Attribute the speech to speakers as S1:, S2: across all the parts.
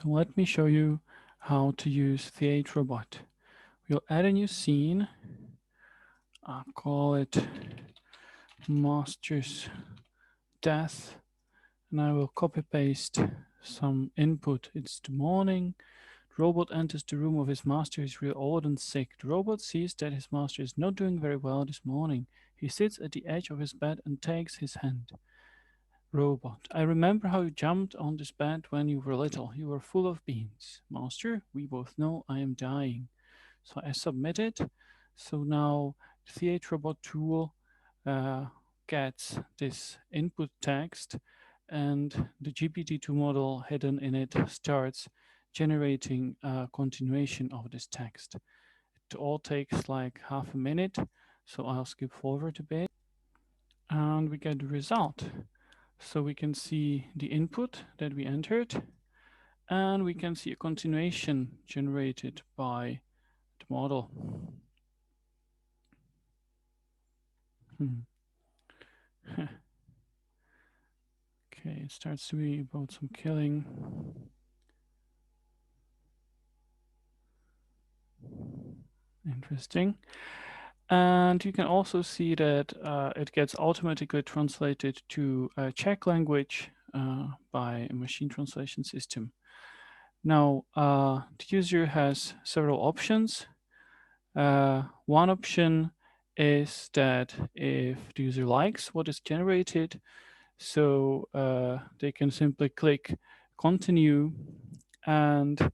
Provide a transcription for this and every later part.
S1: So let me show you how to use THEaiTRobot. We'll add a new scene. I'll call it Master's Death, and I will copy paste some input. It's the morning. The robot enters the room of his master. He's real old and sick. The robot sees that his master is not doing very well this morning. He sits at the edge of his bed and takes his hand. Robot, I remember how you jumped on this bed when you were little. You were full of beans. Master, we both know I am dying. So I submit it. So now the THEaiTRobot tool uh, gets this input text, and the GPT-2 model hidden in it starts generating a continuation of this text. It all takes like half a minute, so I'll skip forward a bit, and we get the result. So we can see the input that we entered, and we can see a continuation generated by the model. Okay, it starts to be about some killing. Interesting. And you can also see that it gets automatically translated to Czech language by a machine translation system. Now, the user has several options. One option is that if the user likes what is generated, so they can simply click continue, and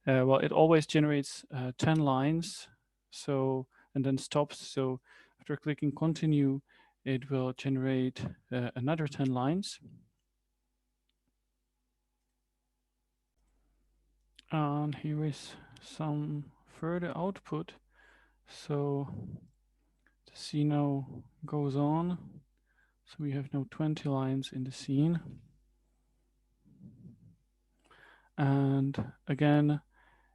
S1: well, it always generates 10 lines, so and then stops. So after clicking continue, it will generate another 10 lines. And here is some further output. So the scene now goes on. So we have now 20 lines in the scene. And again,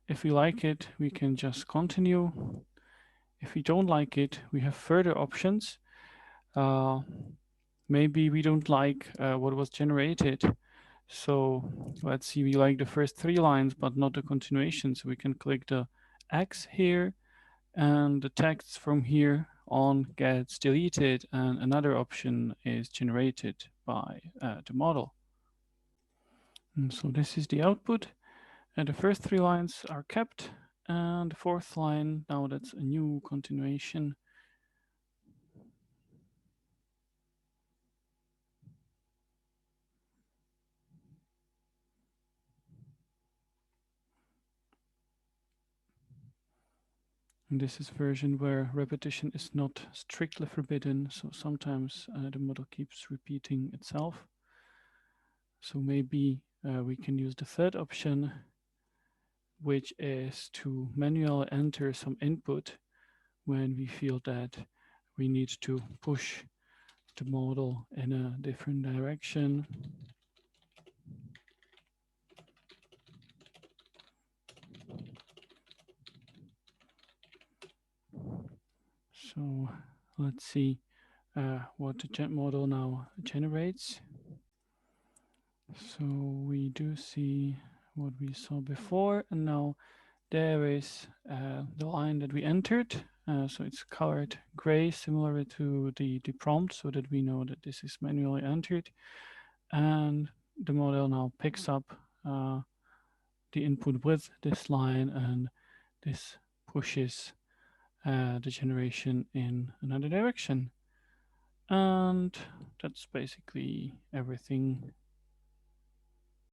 S1: if we like it, we can just continue. If we don't like it, we have further options. Maybe we don't like what was generated. So let's see, we like the first 3 lines, but not the continuation. So we can click the X here, and the text from here on gets deleted, and another option is generated by the model. And so this is the output. And the first 3 lines are kept, and the 4th line, now that's a new continuation. And this is version where repetition is not strictly forbidden, so sometimes the model keeps repeating itself. So maybe we can use the third option, which is to manually enter some input when we feel that we need to push the model in a different direction. So let's see what the model now generates. So we do see what we saw before, and now there is the line that we entered. So it's colored gray, similar to the prompt, so that we know that this is manually entered. And the model now picks up the input with this line, and this pushes the generation in another direction. And that's basically everything